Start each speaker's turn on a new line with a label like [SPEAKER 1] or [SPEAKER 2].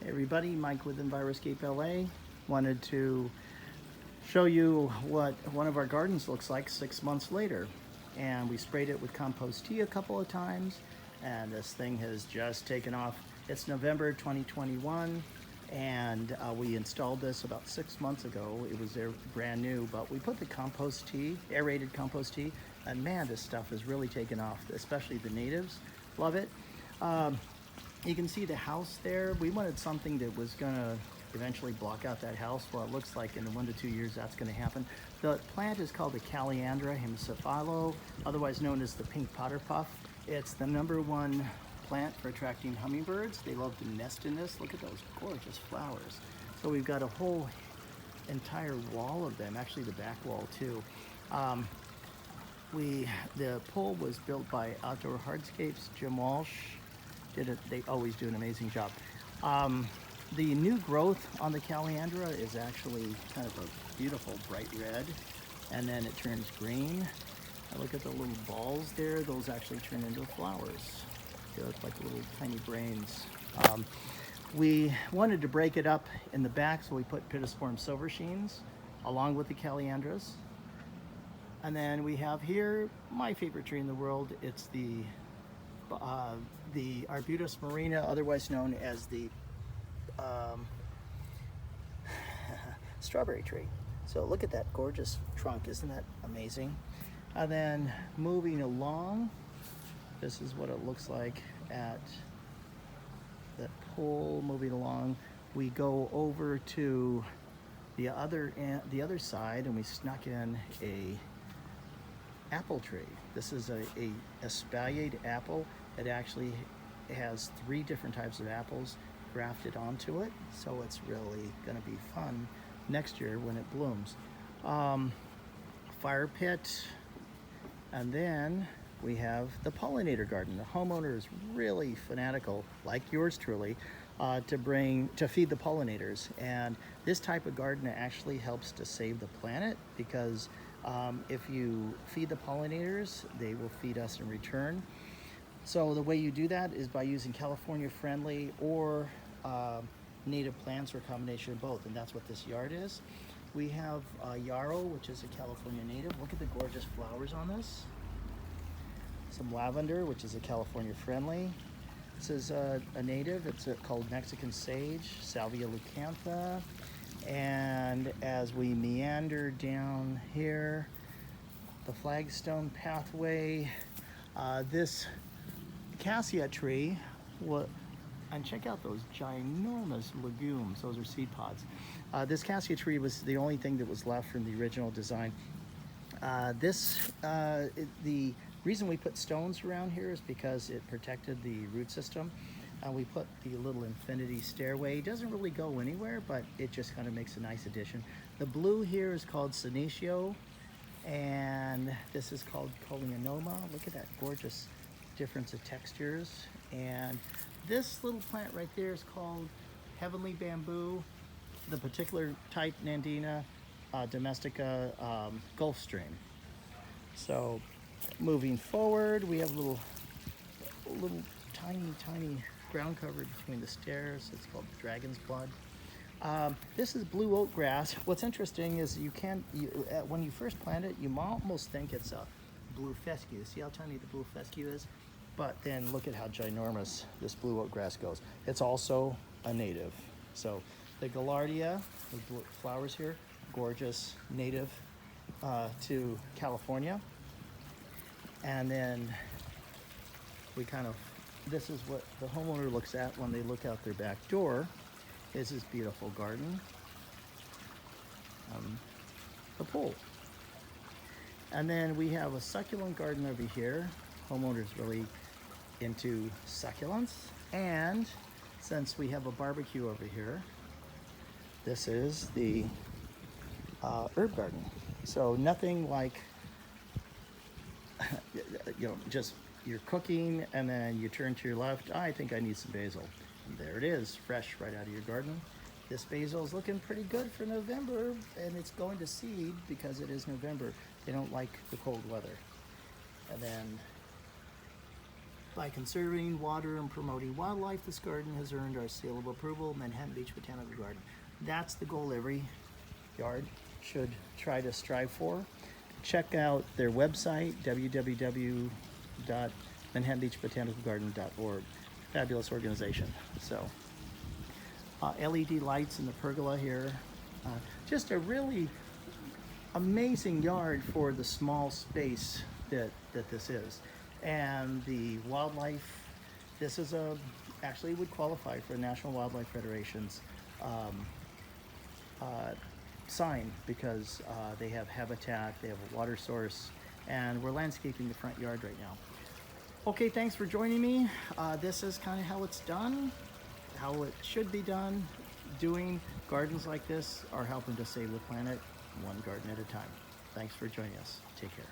[SPEAKER 1] Hey everybody, Mike with Enviroscape LA. Wanted to show you what one of our gardens looks like 6 months later. And we sprayed it with compost tea a couple of times, and this thing has just taken off. It's November 2021, and we installed this about 6 months ago. It was there brand new, but we put the compost tea, aerated compost tea, and man, this stuff has really taken off, especially the natives love it. You can see the house there. We wanted something that was gonna eventually block out that house. Well, it looks like in 1 to 2 years that's gonna happen. The plant is called the Calliandra hemicephalo, otherwise known as the pink potterpuff. It's the #1 plant for attracting hummingbirds. They love to nest in this. Look at those gorgeous flowers. So we've got a whole entire wall of them, actually the back wall too. The pole was built by Outdoor Hardscapes, Jim Walsh. They always do an amazing job. The new growth on the Calliandra is actually kind of a beautiful bright red, and then it turns green. Look at the little balls there. Those actually turn into flowers. They look like little tiny brains. We wanted to break it up in the back, so we put pittosporum silversheens along with the Calliandras. And then we have here my favorite tree in the world. It's the Arbutus marina, otherwise known as the strawberry tree. So look at that gorgeous trunk, isn't that amazing? And then moving along, this is what it looks like at that pole. Moving along, we go over to the other side, and we snuck in a apple tree. This is a espaliered apple. It actually has 3 different types of apples grafted onto it, so it's really going to be fun next year when it blooms. Fire pit, and then we have the pollinator garden. The homeowner is really fanatical, like yours truly, to feed the pollinators, and this type of garden actually helps to save the planet, because if you feed the pollinators, they will feed us in return. So the way you do that is by using California friendly or native plants, or a combination of both, and that's what this yard is. We have Yarrow, which is a California native. Look at the gorgeous flowers on this. Some lavender, which is a California friendly. This is a native. It's called Mexican sage, Salvia leucantha. And as we meander down here, the flagstone pathway, this cassia tree, and check out those ginormous legumes. Those are seed pods. This cassia tree was the only thing that was left from the original design. The reason we put stones around here is because it protected the root system. We put the little infinity stairway. It doesn't really go anywhere, but it just kind of makes a nice addition. The blue here is called senecio, and this is called coleonoma. Look at that gorgeous difference of textures. And this little plant right there is called heavenly bamboo, the particular type Nandina domestica Gulfstream. So moving forward, we have a little tiny ground cover between the stairs. It's called dragon's blood. This is blue oak grass. What's interesting is when you first plant it, you almost think it's a blue fescue. See how tiny the blue fescue is? But then look at how ginormous this blue oak grass goes. It's also a native. So the gaillardia, the flowers here, gorgeous, native to California. And then this is what the homeowner looks at when they look out their back door, is this beautiful garden, the pool. And then we have a succulent garden over here. Homeowner's really into succulents. And since we have a barbecue over here, this is the herb garden. So nothing like, just you're cooking and then you turn to your left, I think I need some basil. And there it is, fresh right out of your garden. This basil is looking pretty good for November, and it's going to seed because it is November. They don't like the cold weather. And then By conserving water and promoting wildlife, this garden has earned our seal of approval, Manhattan Beach Botanical Garden. That's the goal every yard should try to strive for. Check out their website, www.manhattanbeachbotanicalgarden.org. Fabulous organization. So, LED lights in the pergola here. Just a really amazing yard for the small space that this is. And the wildlife, this is actually would qualify for National Wildlife Federation's sign, because they have habitat, they have a water source, and we're landscaping the front yard right now. Okay, thanks for joining me. This is kind of how it's done, how it should be done. Doing gardens like this are helping to save the planet one garden at a time. Thanks for joining us. Take care.